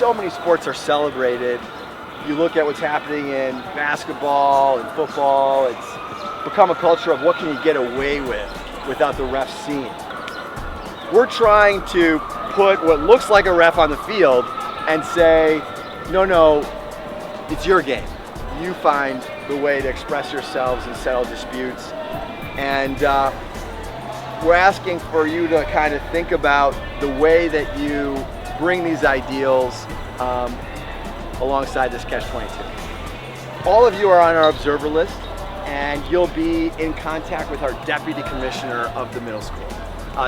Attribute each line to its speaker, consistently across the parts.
Speaker 1: so many sports are celebrated. You look at what's happening in basketball and football, it's become a culture of what can you get away with without the ref seeing. We're trying to put what looks like a ref on the field and say, no, it's your game. You find the way to express yourselves and settle disputes. And we're asking for you to kind of think about the way that you bring these ideals alongside this catch-22. All of you are on our observer list, and you'll be in contact with our deputy commissioner of the middle school.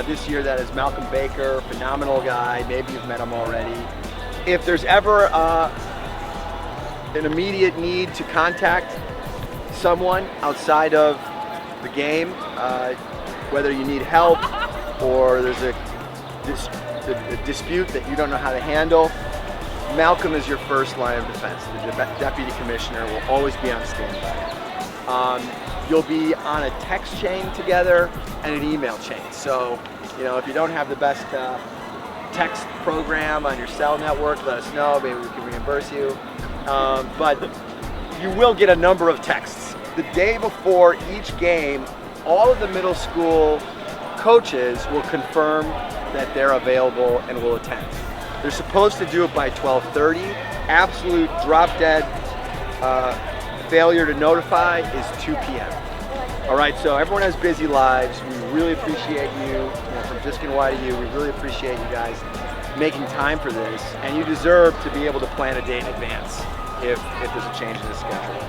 Speaker 1: This year that is Malcolm Baker, phenomenal guy, maybe you've met him already. If there's ever an immediate need to contact someone outside of the game, whether you need help or there's a dispute that you don't know how to handle, Malcolm is your first line of defense. The deputy commissioner will always be on standby. You'll be on a text chain together and an email chain. So, if you don't have the best text program on your cell network, let us know. Maybe we can reimburse you. But you will get a number of texts. The day before each game, all of the middle school coaches will confirm that they're available and will attend. They're supposed to do it by 12:30. Absolute drop-dead failure to notify is 2 p.m. All right, so everyone has busy lives. We really appreciate you, from DiscNY to you, we really appreciate you guys making time for this, and you deserve to be able to plan a day in advance if there's a change in the schedule.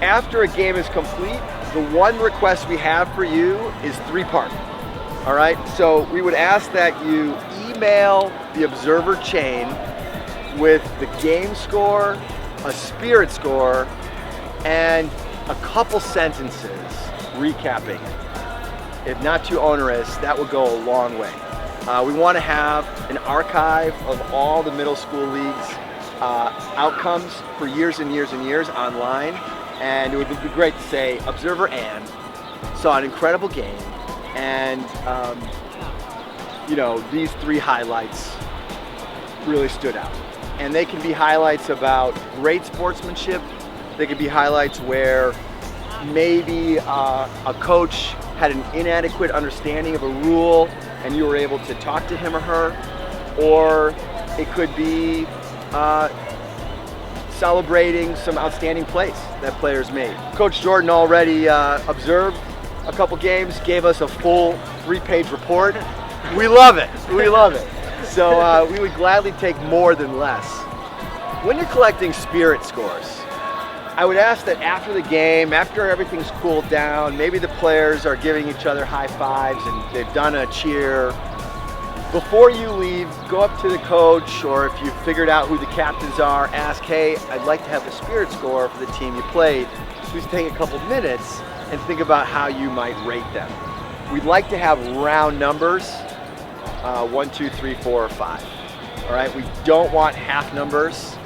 Speaker 1: After a game is complete, the one request we have for you is 3-part. All right, so we would ask that you email the observer chain with the game score, a spirit score, and a couple sentences recapping it. If not too onerous, that would go a long way. We want to have an archive of all the middle school leagues outcomes for years and years and years online, and it would be great to say Observer Ann saw an incredible game, and these 3 highlights really stood out. And they can be highlights about great sportsmanship. They could be highlights where maybe a coach had an inadequate understanding of a rule and you were able to talk to him or her, or it could be celebrating some outstanding plays that players made. Coach Jordan already observed a couple games, gave us a full 3-page report. We love it, we love it. So we would gladly take more than less. When you're collecting spirit scores, I would ask that after the game, after everything's cooled down, maybe the players are giving each other high fives and they've done a cheer. Before you leave, go up to the coach, or if you've figured out who the captains are, ask, hey, I'd like to have the spirit score for the team you played. Please take a couple minutes and think about how you might rate them. We'd like to have round numbers, 1, 2, 3, 4, or 5. All right, we don't want half numbers.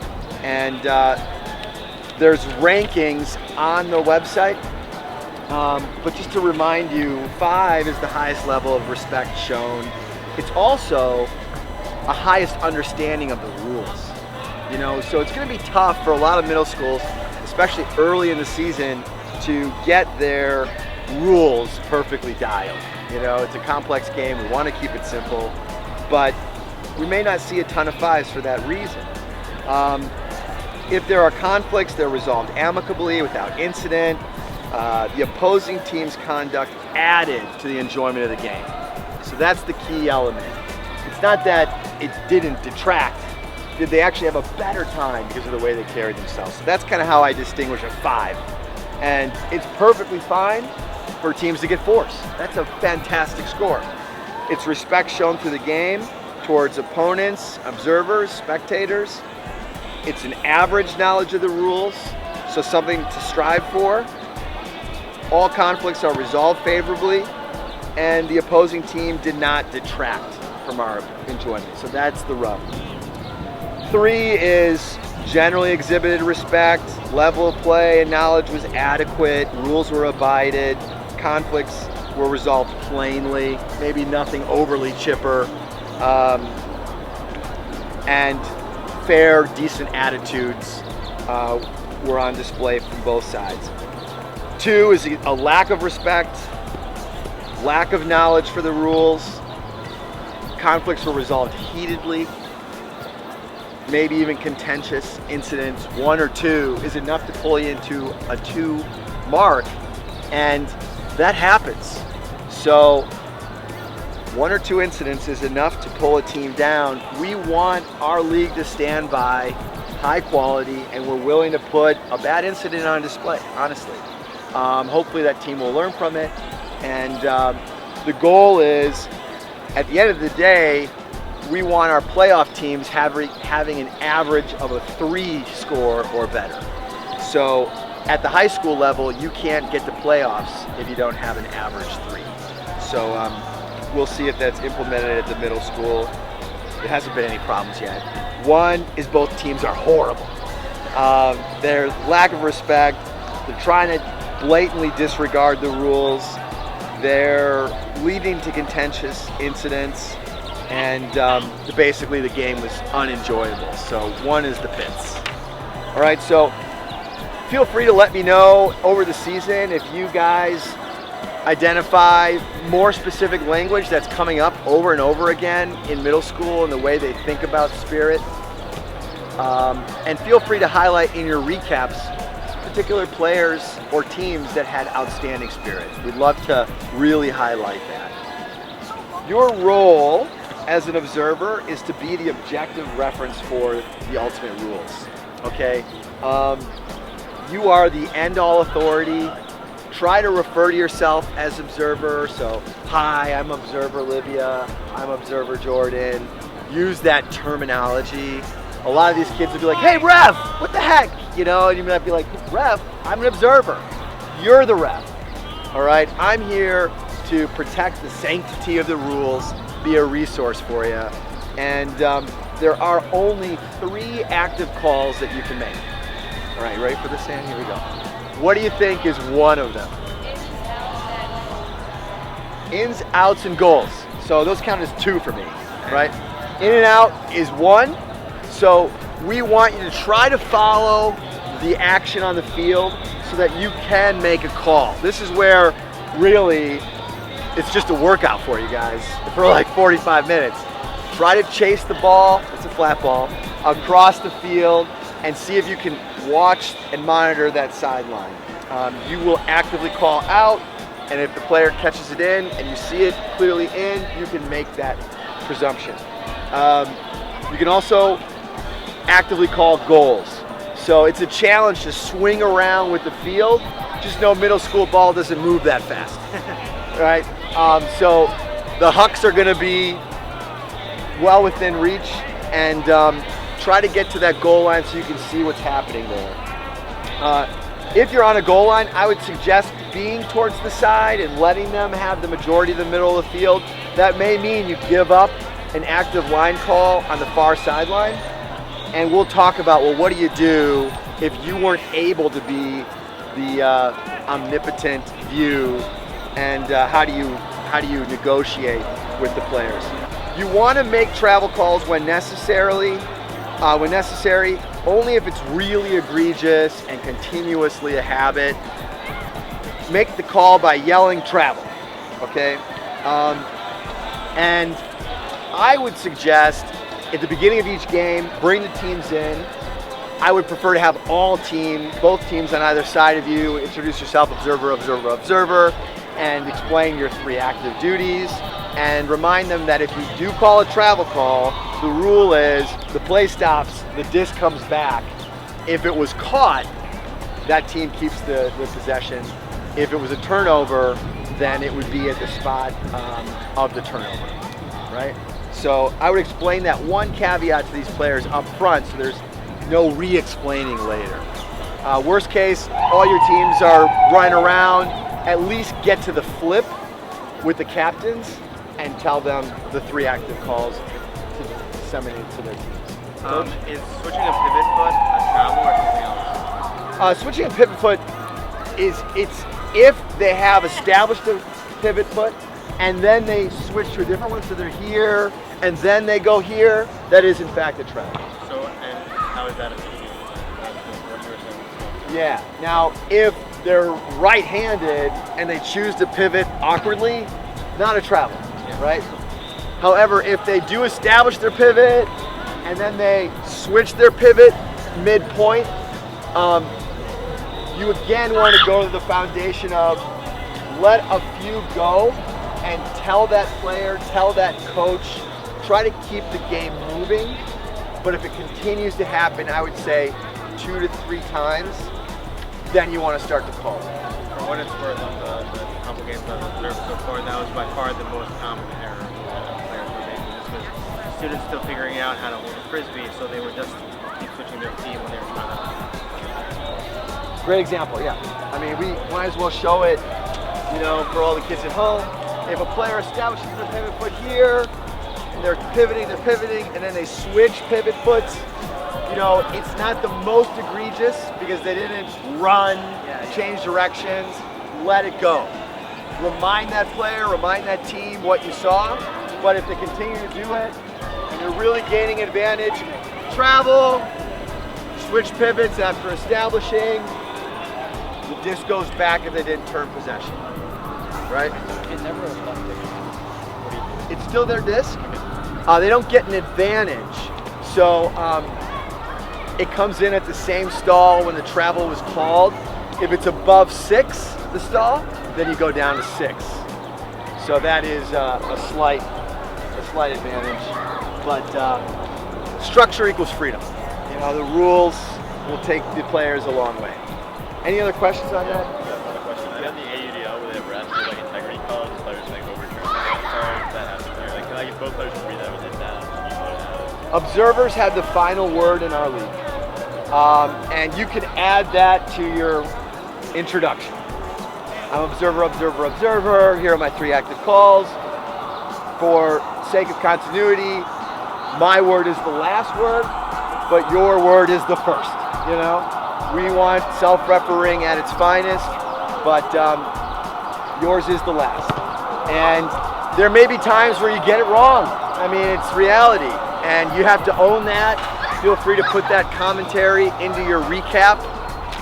Speaker 1: And there's rankings on the website, but just to remind you, 5 is the highest level of respect shown. It's also a highest understanding of the rules, so it's going to be tough for a lot of middle schools, especially early in the season, to get their rules perfectly dialed. It's a complex game. We want to keep it simple, but we may not see a ton of 5s for that reason. If there are conflicts, they're resolved amicably without incident. The opposing team's conduct added to the enjoyment of the game. So that's the key element. It's not that it didn't detract. Did they actually have a better time because of the way they carried themselves? So that's kind of how I distinguish a 5. And it's perfectly fine for teams to get 4s. That's a fantastic score. It's respect shown through the game towards opponents, observers, spectators. It's an average knowledge of the rules, so something to strive for. All conflicts are resolved favorably, and the opposing team did not detract from our enjoyment. So that's the rub. 3 is generally exhibited respect, level of play and knowledge was adequate, rules were abided, conflicts were resolved plainly, maybe nothing overly chipper. And fair, decent attitudes were on display from both sides. 2 is a lack of respect, lack of knowledge for the rules. Conflicts were resolved heatedly, maybe even contentious incidents. 1 or 2 is enough to pull you into a 2 mark, and that happens. So 1 or 2 incidents is enough to pull a team down. We want our league to stand by high quality, and we're willing to put a bad incident on display, honestly. Hopefully that team will learn from it, and the goal is, at the end of the day, we want our playoff teams having an average of a 3 score or better. So at the high school level, you can't get to playoffs if you don't have an average 3. So we'll see if that's implemented at the middle school. There hasn't been any problems yet. 1 is both teams are horrible. Their lack of respect, they're trying to blatantly disregard the rules. They're leading to contentious incidents, and basically the game was unenjoyable. So 1 is the Pits. All right, so feel free to let me know over the season if you guys identify more specific language that's coming up over and over again in middle school and the way they think about spirit. And feel free to highlight in your recaps particular players or teams that had outstanding spirit. We'd love to really highlight that. Your role as an observer is to be the objective reference for the ultimate rules, okay? You are the end-all authority. Try to refer to yourself as observer. So, hi, I'm observer Livia, I'm observer Jordan. Use that terminology. A lot of these kids would be like, hey, ref, what the heck? You know, and you might be like, ref, I'm an observer. You're the ref, all right? I'm here to protect the sanctity of the rules, be a resource for you. And there are only 3 active calls that you can make. All right, ready for this, Sam? Here we go. What do you think is one of them? Ins, outs, and goals. So those count as 2 for me, right? In and out is 1. So we want you to try to follow the action on the field so that you can make a call. This is where really it's just a workout for you guys for like 45 minutes. Try to chase the ball, it's a flat ball, across the field and see if you can watch and monitor that sideline. You will actively call out, and if the player catches it in and you see it clearly in, you can make that presumption. You can also actively call goals. So it's a challenge to swing around with the field. Just know middle school ball doesn't move that fast, right? So the hucks are gonna be well within reach, and try to get to that goal line so you can see what's happening there. If you're on a goal line, I would suggest being towards the side and letting them have the majority of the middle of the field. That may mean you give up an active line call on the far sideline, and we'll talk about, well, what do you do if you weren't able to be the omnipotent view, and how do you negotiate with the players? You want to make travel calls when necessary, only if it's really egregious and continuously a habit. Make the call by yelling travel, okay? And I would suggest at the beginning of each game, bring the teams in. I would prefer to have both teams on either side of you. Introduce yourself, observer, observer, observer, and explain your 3 active duties. And remind them that if you do call a travel call, the rule is the play stops, the disc comes back. If it was caught, that team keeps the possession. If it was a turnover, then it would be at the spot of the turnover, right? So I would explain that one caveat to these players up front so there's no re-explaining later. Worst case, all your teams are running around, at least get to the flip with the captains and tell them the 3 active calls to disseminate to their teams.
Speaker 2: Is switching a pivot foot a travel or something else?
Speaker 1: Switching a pivot foot it's if they have established a pivot foot and then they switch to a different one, so they're here and then they go here, that is in fact a travel.
Speaker 2: So, and with that officiating. What you were saying.
Speaker 1: Yeah. Now, if they're right-handed and they choose to pivot awkwardly, not a travel, right? However, if they do establish their pivot and then they switch their pivot midpoint, you again want to go to the foundation of let a few go and tell that player, tell that coach, try to keep the game moving. But if it continues to happen, I would say 2 to 3 times, then you want to start to call it.
Speaker 2: For what it's worth, on the couple games I've observed so far, that was by far the most common error that players were making. This was students still figuring out how to hold a frisbee, so they would just keep switching their feet when they were trying to.
Speaker 1: Great example, yeah. I mean, we might as well show it, you know, for all the kids at home. If a player establishes their pivot foot here, and they're pivoting, and then they switch pivot foots, you know, it's not the most egregious because they didn't run, change directions, let it go. Remind that player, remind that team what you saw, but if they continue to do it, and they're really gaining advantage, travel, switch pivots after establishing, the disc goes back if they didn't turn possession, right?
Speaker 2: It never affected.
Speaker 1: It's still their disc. They don't get an advantage. So it comes in at the same stall when the travel was called. If it's above 6, the stall, then you go down to 6. So that is a slight advantage. But structure equals freedom. You know, the rules will take the players a long way. Any other questions on that?
Speaker 3: Another question. I had the AUDL where they have refs do like integrity calls, players like overturn cards. That happens here. Like, can both players agree that was it down?
Speaker 1: Observers have the final word in our league. And you can add that to your introduction. I'm observer. Here are my 3 active calls. For sake of continuity, my word is the last word, but your word is the first, you know? We want self-refereeing at its finest, but yours is the last. And there may be times where you get it wrong. I mean, it's reality, and you have to own that. Feel free to put that commentary into your recap,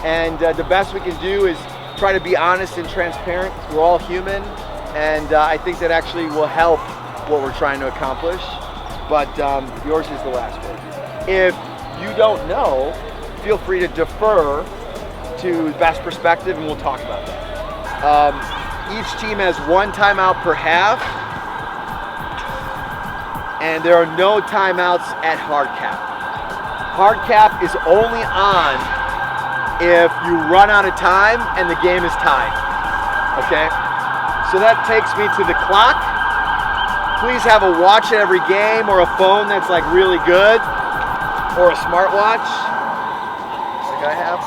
Speaker 1: and the best we can do is try to be honest and transparent. We're all human, and I think that actually will help what we're trying to accomplish, but yours is the last word. If you don't know, feel free to defer to best perspective, and we'll talk about that. Each team has 1 timeout per half, and there are no timeouts at hard cap. Hard cap is only on if you run out of time and the game is tied, okay? So that takes me to the clock. Please have a watch at every game or a phone that's like really good, or a smartwatch. I have.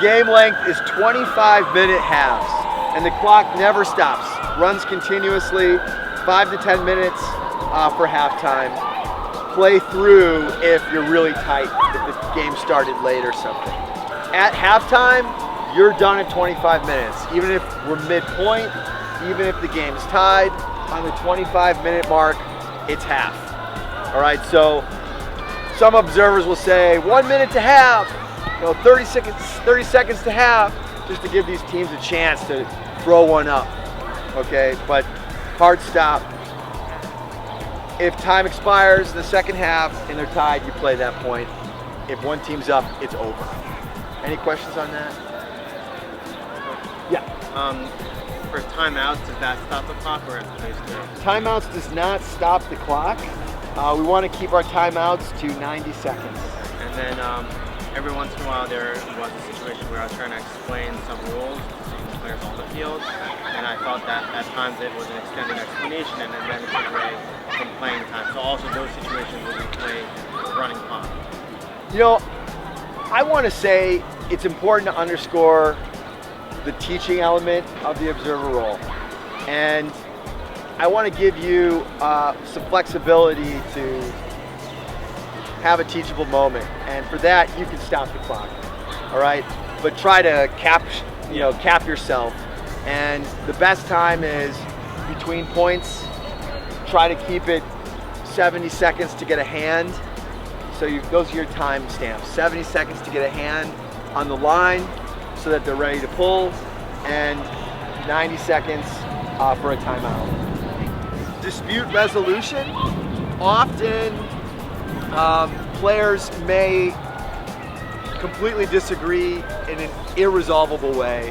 Speaker 1: Game length is 25-minute halves, and the clock never stops. Runs continuously, 5 to 10 minutes for halftime. Play through if you're really tight, if the game started late or something. At halftime, you're done at 25 minutes. Even if we're midpoint, even if the game's tied, on the 25-minute mark, it's half. All right, so some observers will say 1 minute to half, 30 seconds to half, just to give these teams a chance to throw one up, okay? But hard stop. If time expires in the second half and they're tied, you play that point. If one team's up, it's over. Any questions on that? Yeah.
Speaker 2: For timeouts, does that stop the clock or is there?
Speaker 1: Timeouts does not stop the clock. We want to keep our timeouts to 90 seconds.
Speaker 2: And then every once in a while there was a situation where I was trying to explain some rules to the players on the field, and I thought that at times it was an extended explanation and then it took away from playing time. So also those situations where we play running clock.
Speaker 1: You know, I want to say it's important to underscore the teaching element of the observer role. And I want to give you some flexibility to have a teachable moment. And for that, you can stop the clock, all right? But try to cap yourself. And the best time is between points. Try to keep it 70 seconds to get a hand. So those are your time stamps. 70 seconds to get a hand on the line so that they're ready to pull, and 90 seconds for a timeout. Dispute resolution. Often players may completely disagree in an irresolvable way,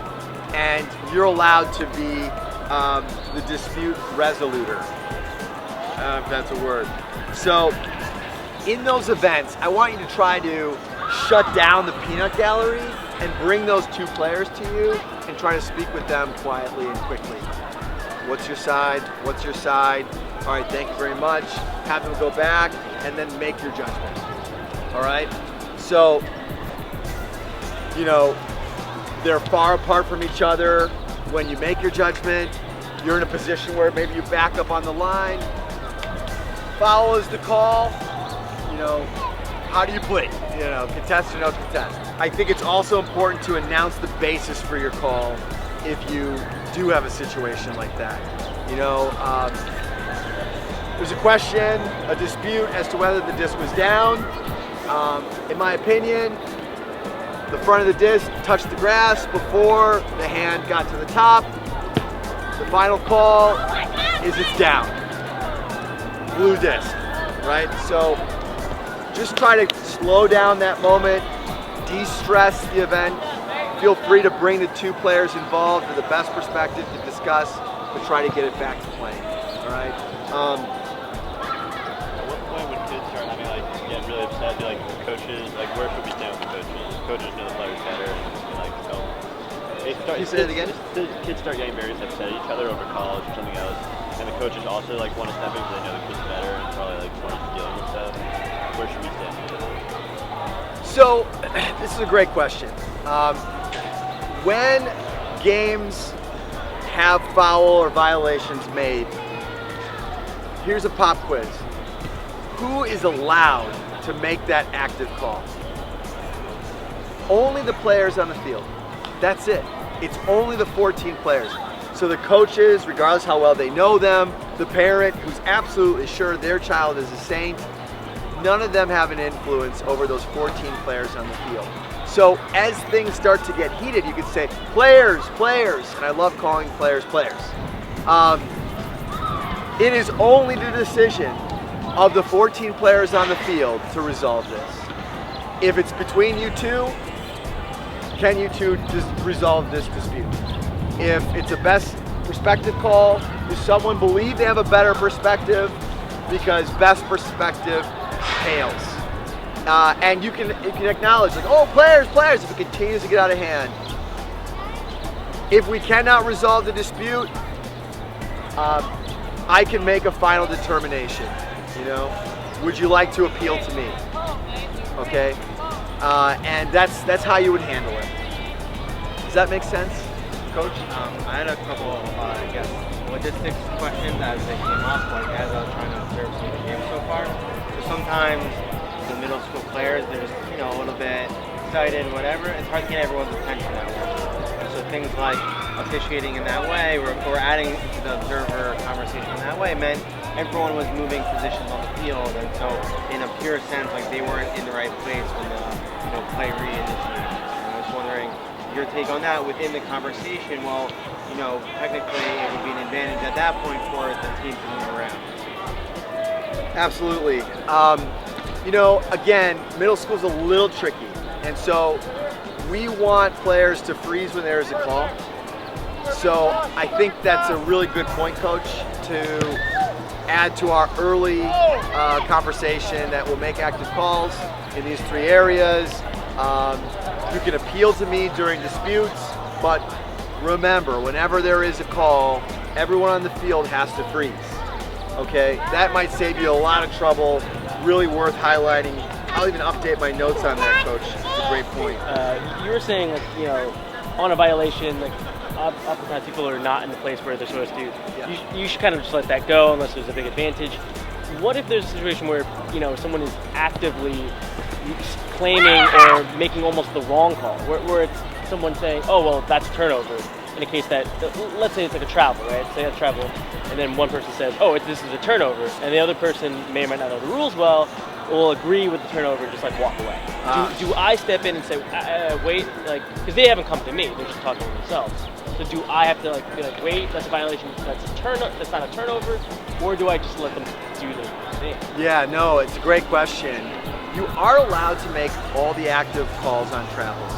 Speaker 1: and you're allowed to be the dispute resoluter, if that's a word. So in those events, I want you to try to shut down the peanut gallery and bring those two players to you and try to speak with them quietly and quickly. What's your side? What's your side? All right, thank you very much. Have them go back and then make your judgment. All right? So, you know, they're far apart from each other. When you make your judgment, you're in a position where maybe you back up on the line. Foul is the call. You know, how do you plead? You know, contest or no contest. I think it's also important to announce the basis for your call if you do have a situation like that. You know, there's a question, a dispute as to whether the disc was down. In my opinion, the front of the disc touched the grass before the hand got to the top. The final call is it's down. Blue disc, right? So just try to slow down that moment, de-stress the event. Feel free to bring the two players involved to the best perspective to discuss, but try to get it back to playing, all right?
Speaker 3: At what point would kids start having, like, get really upset, be like, coaches, like, where should we stand with the coaches? Coaches know the players better, and like, so.
Speaker 1: Can you say it again?
Speaker 3: Kids start getting very upset at each other over college or something else, and the coaches also, like, want to step in because they know the kids better and probably, like, more dealing with stuff. Where should we stand with it?
Speaker 1: So, this is a great question. When games have foul or violations made, here's a pop quiz. Who is allowed to make that active call? Only the players on the field. That's it. It's only the 14 players. So the coaches, regardless how well they know them, the parent who's absolutely sure their child is a saint, none of them have an influence over those 14 players on the field. So as things start to get heated, you could say, players, players, and I love calling players, players. It is only the decision of the 14 players on the field to resolve this. If it's between you two, can you two resolve this dispute? If it's a best perspective call, does someone believe they have a better perspective? Because best perspective fails. And you can acknowledge, like, oh, players, players, if it continues to get out of hand. If we cannot resolve the dispute, I can make a final determination, you know? Would you like to appeal to me? Okay? And that's how you would handle it. Does that make sense, Coach?
Speaker 2: I had a couple, I guess, logistics questions as they came up, like as I was trying to observe some of the games so far. So sometimes the middle school players, they're just, you know, a little bit excited, whatever. It's hard to get everyone's attention that way. So things like officiating in that way, or adding to the observer conversation in that way, meant everyone was moving positions on the field, and so in a pure sense, like they weren't in the right place when the play reinitiated. And I was wondering your take on that within the conversation. Well, technically it would be an advantage at that point for the team to move around.
Speaker 1: Absolutely. Again, middle school's a little tricky, and so we want players to freeze when there is a call. So I think that's a really good point, Coach, to add to our early conversation that we'll make active calls in these three areas. You can appeal to me during disputes, but remember, whenever there is a call, everyone on the field has to freeze. Okay, that might save you a lot of trouble. Really worth highlighting. I'll even update my notes on that, Coach. It's a great point.
Speaker 4: You were saying, on a violation, oftentimes people are not in the place where they're supposed to.
Speaker 1: Yeah.
Speaker 4: You should kind of just let that go unless there's a big advantage. What if there's a situation where someone is actively claiming or making almost the wrong call, where it's someone saying, oh, well, that's a turnover, in a case that, let's say it's like a travel, right? Say a travel, and then one person says, oh, this is a turnover, and the other person may or might not know the rules well, will agree with the turnover and just like walk away. Do I step in and say, wait, like, because they haven't come to me, they're just talking to themselves. So do I have to like be like, wait, that's a violation, that's not a turnover, or do I just let them do their thing?
Speaker 1: Yeah, no, it's a great question. You are allowed to make all the active calls on travels,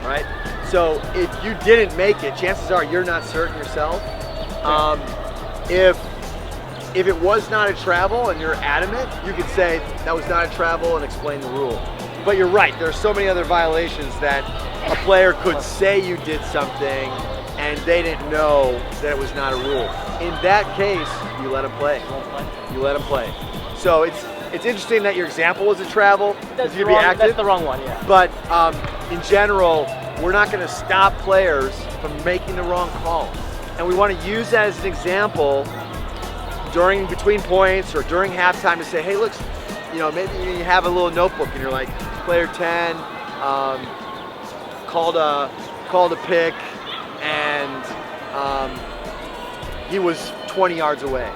Speaker 1: right? So if you didn't make it, chances are you're not certain yourself. If it was not a travel and you're adamant, you could say that was not a travel and explain the rule. But you're right, there are so many other violations that a player could say you did something and they didn't know that it was not a rule. In that case, you let them play. You let them play. So it's interesting that your example was a travel, because you'd be active.
Speaker 4: That's the wrong one, yeah.
Speaker 1: But in general, we're not going to stop players from making the wrong call. And we want to use that as an example between points or during halftime to say, hey, look, maybe you have a little notebook and you're like, player 10 called a pick and he was 20 yards away,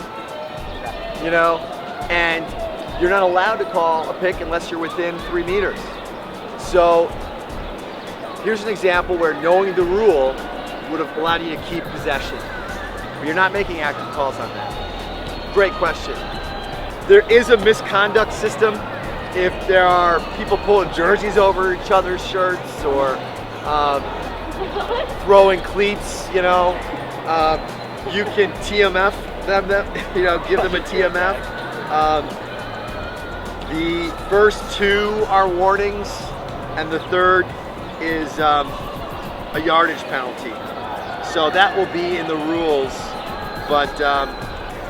Speaker 1: and you're not allowed to call a pick unless you're within 3 meters. So here's an example where knowing the rule would have allowed you to keep possession, but you're not making active calls on that. Great question. There is a misconduct system. If there are people pulling jerseys over each other's shirts or throwing cleats, you can TMF them, give them a TMF. The first 2 are warnings, and the third is a yardage penalty. So that will be in the rules, but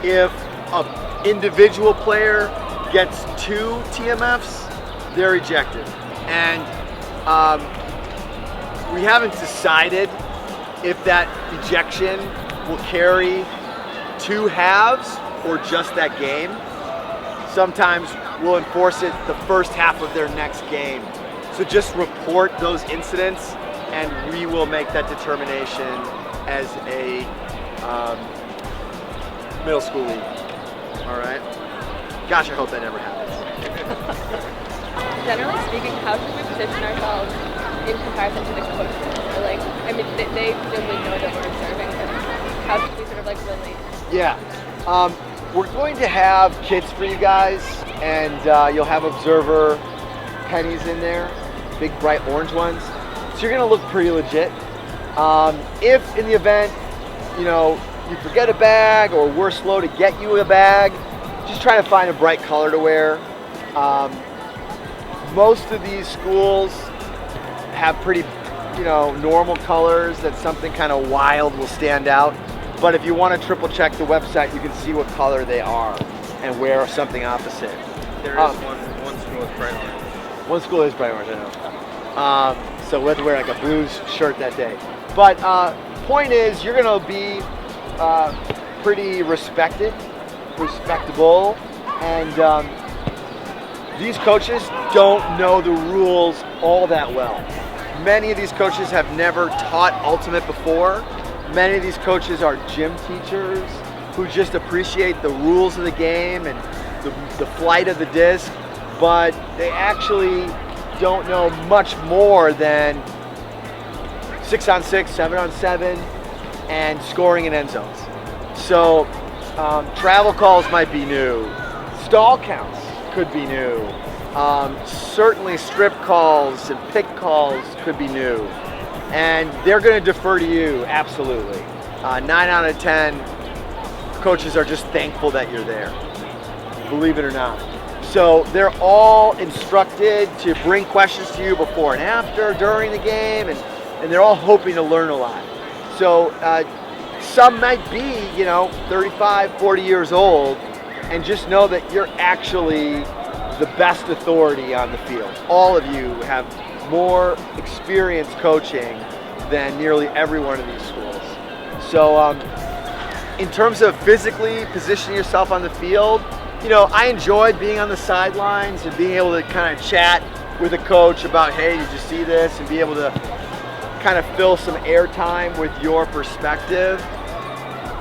Speaker 1: if an individual player gets 2 TMFs, they're ejected. And we haven't decided if that ejection will carry 2 halves or just that game. Sometimes we'll enforce it the first half of their next game. So just report those incidents and we will make that determination as a middle school league. All right? Gosh, I hope that never happens.
Speaker 5: Generally speaking, how should we position ourselves in comparison to the coaches? Or they presumably know that we're observing, but how should we sort of relate?
Speaker 1: Yeah. We're going to have kits for you guys, and you'll have observer pennies in there, big bright orange ones. So you're gonna look pretty legit. If in the event, you forget a bag or we're slow to get you a bag, just try to find a bright color to wear. Most of these schools have pretty, normal colors that something kind of wild will stand out. But if you want to triple check the website, you can see what color they are and wear something opposite.
Speaker 2: There is one school with bright orange.
Speaker 1: One school is bright orange, I know. So we have to wear like a blues shirt that day. But point is, you're going to be pretty respectable, and these coaches don't know the rules all that well. Many of these coaches have never taught ultimate before. Many of these coaches are gym teachers who just appreciate the rules of the game and the flight of the disc, but they actually don't know much more than 6-on-6, 7-on-7, and scoring in end zones. So travel calls might be new. Stall counts could be new. Certainly strip calls and pick calls could be new. And they're going to defer to you, absolutely. 9 out of 10 coaches are just thankful that you're there, believe it or not. So they're all instructed to bring questions to you before and after, during the game, and they're all hoping to learn a lot. So some might be, 35, 40 years old, and just know that you're actually the best authority on the field. All of you have more experience coaching than nearly every one of these schools. So in terms of physically positioning yourself on the field, I enjoyed being on the sidelines and being able to kind of chat with a coach about, hey, did you see this? And be able to kind of fill some airtime with your perspective.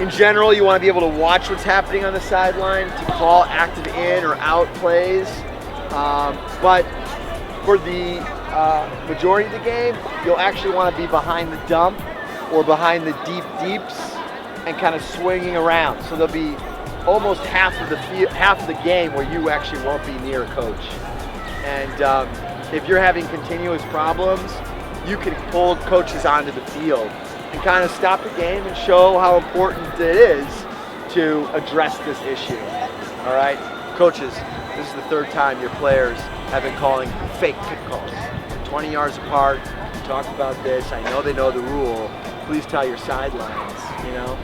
Speaker 1: In general, you want to be able to watch what's happening on the sideline to call active in or out plays. But for the majority of the game, you'll actually want to be behind the dump or behind the deeps and kind of swinging around. So there'll be almost half of the game where you actually won't be near a coach. And if you're having continuous problems, you can pull coaches onto the field and kind of stop the game and show how important it is to address this issue. All right, coaches, this is the third time your players have been calling fake pick calls. 20 yards apart, we talked about this, I know they know the rule, please tell your sidelines, you know?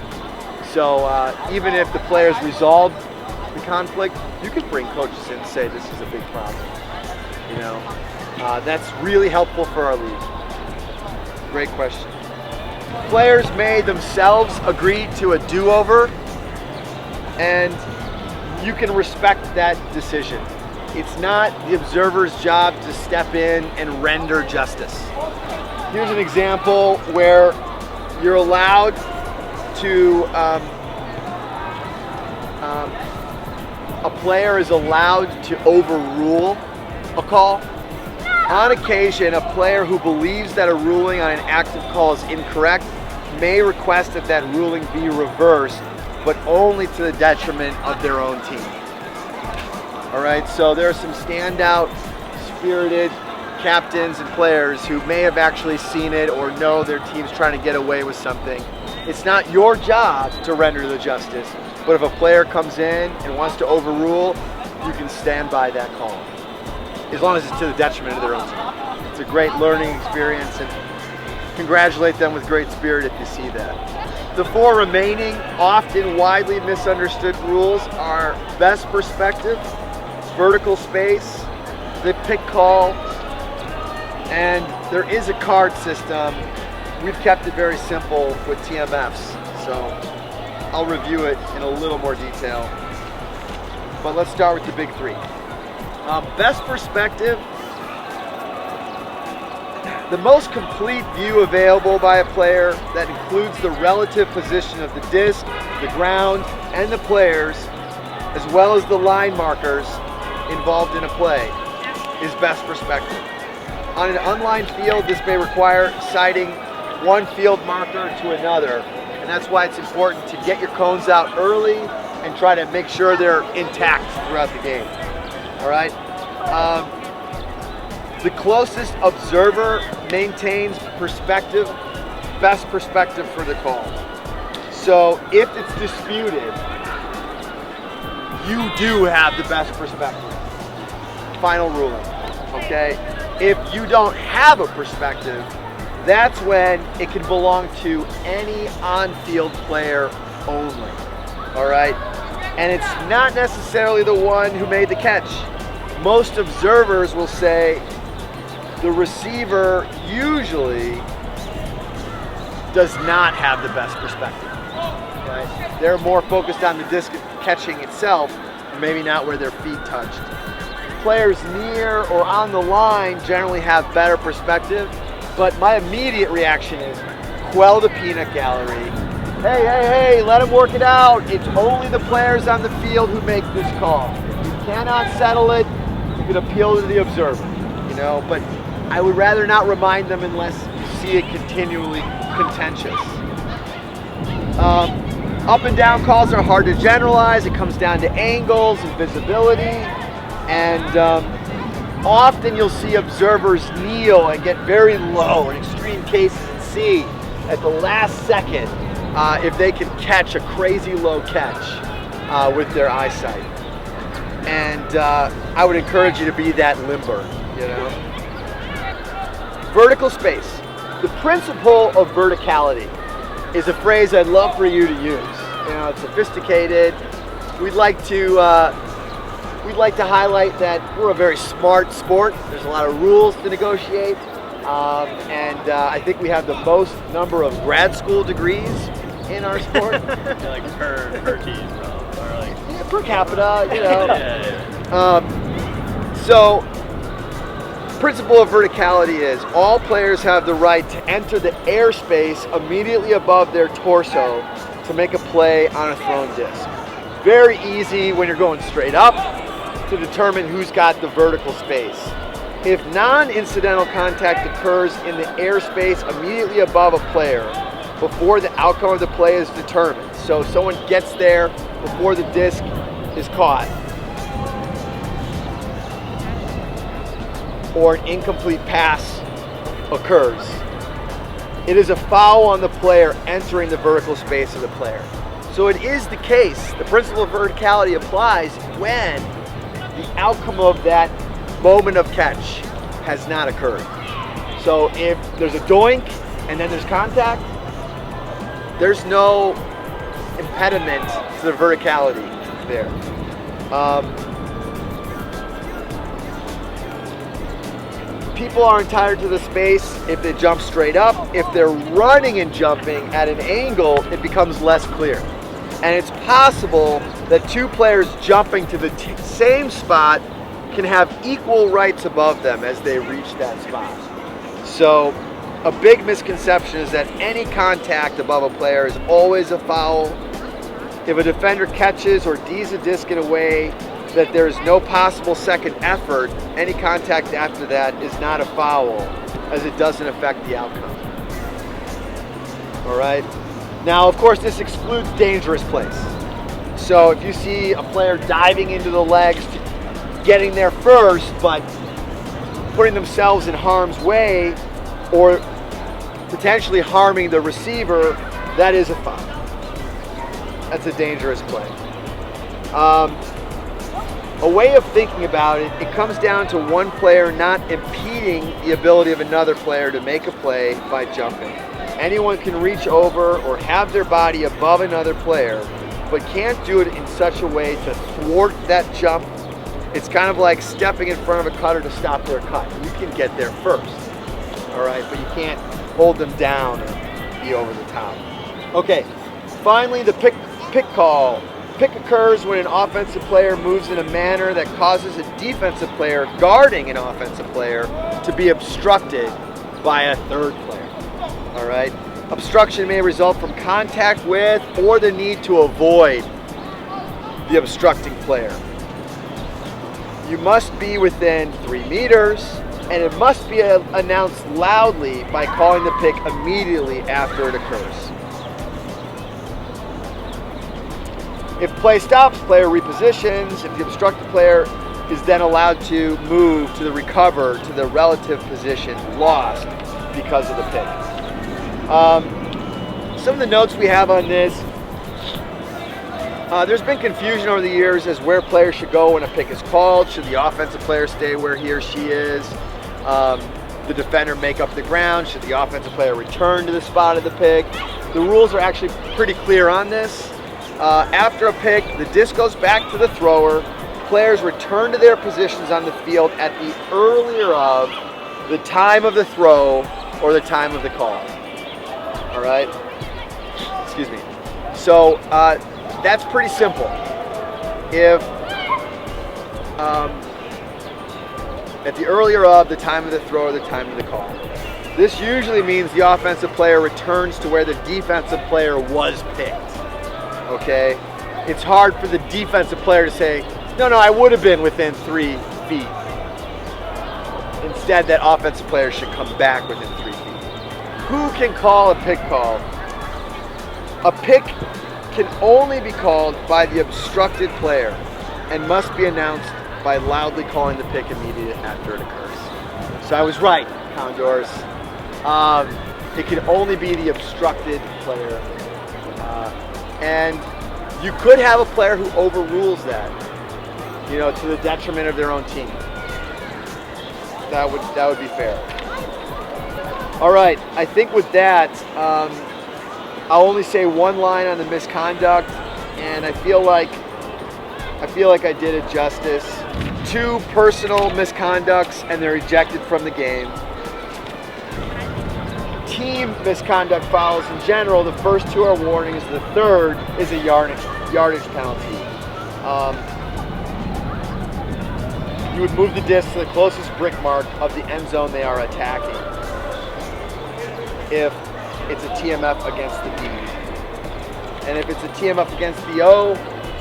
Speaker 1: So even if the players resolve the conflict, you can bring coaches in and say this is a big problem, you know? That's really helpful for our league. Great question. Players may themselves agree to a do-over, and you can respect that decision. It's not the observer's job to step in and render justice. Here's an example where you're allowed to, a player is allowed to overrule a call. On occasion, a player who believes that a ruling on an active call is incorrect may request that that ruling be reversed, but only to the detriment of their own team. All right, so there are some standout, spirited captains and players who may have actually seen it or know their team's trying to get away with something. It's not your job to render the justice, but if a player comes in and wants to overrule, you can stand by that call, as long as it's to the detriment of their own team. It's a great learning experience, and congratulate them with great spirit if you see that. The four remaining, often widely misunderstood rules are best perspective, vertical space, the pick call, and there is a card system. We've kept it very simple with TMFs, so I'll review it in a little more detail. But let's start with the big three. Best perspective, the most complete view available by a player that includes the relative position of the disc, the ground, and the players, as well as the line markers involved in a play, is best perspective. On an unlined field, this may require sighting one field marker to another, and that's why it's important to get your cones out early and try to make sure they're intact throughout the game. All right? The closest observer maintains perspective, best perspective for the call. So if it's disputed, you do have the best perspective. Final ruling, okay? If you don't have a perspective, that's when it can belong to any on-field player only, all right? And it's not necessarily the one who made the catch. Most observers will say the receiver usually does not have the best perspective, right? They're more focused on the disc catching itself, maybe not where their feet touched. Players near or on the line generally have better perspective, but my immediate reaction is quell the peanut gallery. Hey, let them work it out. It's only the players on the field who make this call. If you cannot settle it, you can appeal to the observer, you know, but I would rather not remind them unless you see it continually contentious. Up and down calls are hard to generalize. It comes down to angles and visibility. And often you'll see observers kneel and get very low, in extreme cases, and see at the last second if they can catch a crazy low catch with their eyesight. And I would encourage you to be that limber, you know. Vertical space. The principle of verticality is a phrase I'd love for you to use. You know, it's sophisticated. We'd like to highlight that we're a very smart sport. There's a lot of rules to negotiate, and I think we have the most number of grad school degrees in our sport.
Speaker 3: Yeah, like per team, or like
Speaker 1: Yeah, per capita, you know.
Speaker 3: yeah.
Speaker 1: So, principle of verticality is all players have the right to enter the airspace immediately above their torso to make a play on a thrown disc. Very easy when you're going straight up. to determine who's got the vertical space. If non-incidental contact occurs in the airspace immediately above a player before the outcome of the play is determined, so someone gets there before the disc is caught, or an incomplete pass occurs, it is a foul on the player entering the vertical space of the player. So it is the case, the principle of verticality applies when the outcome of that moment of catch has not occurred. So if there's a doink and then there's contact, there's no impediment to the verticality there. People are entitled to the space if they jump straight up. If they're running and jumping at an angle, it becomes less clear. And it's possible that two players jumping to the same spot can have equal rights above them as they reach that spot. So a big misconception is that any contact above a player is always a foul. If a defender catches or D's a disc in a way that there is no possible second effort, any contact after that is not a foul, as it doesn't affect the outcome. All right? Now, of course, this excludes dangerous plays. So if you see a player diving into the legs, getting there first, but putting themselves in harm's way or potentially harming the receiver, that is a foul. That's a dangerous play. A way of thinking about it, it comes down to one player not impeding the ability of another player to make a play by jumping. Anyone can reach over or have their body above another player, but can't do it in such a way to thwart that jump. It's kind of like stepping in front of a cutter to stop their cut. You can get there first, all right, but you can't hold them down or be over the top. Okay, finally the pick call. Pick occurs when an offensive player moves in a manner that causes a defensive player guarding an offensive player to be obstructed by a third player. All right? Obstruction may result from contact with or the need to avoid the obstructing player. You must be within 3 meters, and it must be announced loudly by calling the pick immediately after it occurs. If play stops, player repositions. If the obstructed player is then allowed to move to the recover to the relative position lost because of the pick. Some of the notes we have on this, there's been confusion over the years as where players should go when a pick is called. Should the offensive player stay where he or she is? The defender make up the ground? Should the offensive player return to the spot of the pick? The rules are actually pretty clear on this. After a pick, the disc goes back to the thrower. Players return to their positions on the field at the earlier of the time of the throw or the time of the call. All right? Excuse me. So that's pretty simple. If at the earlier of the time of the throw or the time of the call. This usually means the offensive player returns to where the defensive player was picked. Okay, it's hard for the defensive player to say, no, I would have been within 3 feet. Instead, that offensive player should come back within 3 feet. Who can call a pick call? A pick can only be called by the obstructed player and must be announced by loudly calling the pick immediately after it occurs. So I was right, Condors. It can only be the obstructed player. And you could have a player who overrules that, to the detriment of their own team. That would be fair. All right, I think with that, I'll only say one line on the misconduct, and I feel like I did it justice. 2 personal misconducts, and they're ejected from the game. Team misconduct fouls in general, the first 2 are warnings, the third is a yardage penalty. You would move the disc to the closest brick mark of the end zone they are attacking if it's a TMF against the D. And if it's a TMF against the O,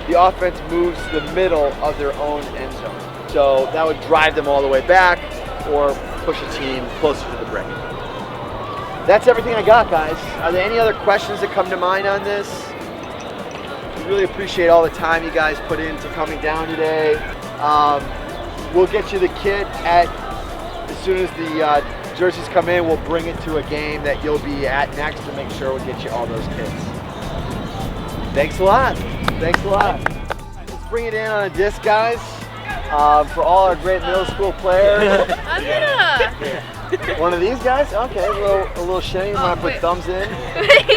Speaker 1: the offense moves to the middle of their own end zone. So that would drive them all the way back or push a team closer to the break. That's everything I got, guys. Are there any other questions that come to mind on this? We really appreciate all the time you guys put into coming down today. We'll get you the kit as soon as the jerseys come in. We'll bring it to a game that you'll be at next to make sure we'll get you all those kits. Thanks a lot. Thanks a lot. Let's bring it in on a disc, guys. For all our great middle school players. One of these guys? Okay, a little shimmy. You want to put thumbs in?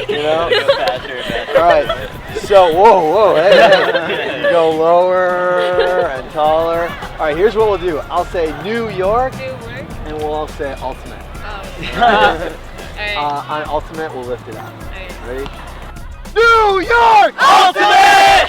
Speaker 1: You know?
Speaker 3: Go faster, faster.
Speaker 1: All right. So, whoa, hey. You go lower and taller. All right, here's what we'll do. I'll say New York, and we'll all say Ultimate.
Speaker 5: Oh. Alright.
Speaker 1: On Ultimate, we'll lift it up.
Speaker 5: Alright.
Speaker 1: Ready? New York! Ultimate!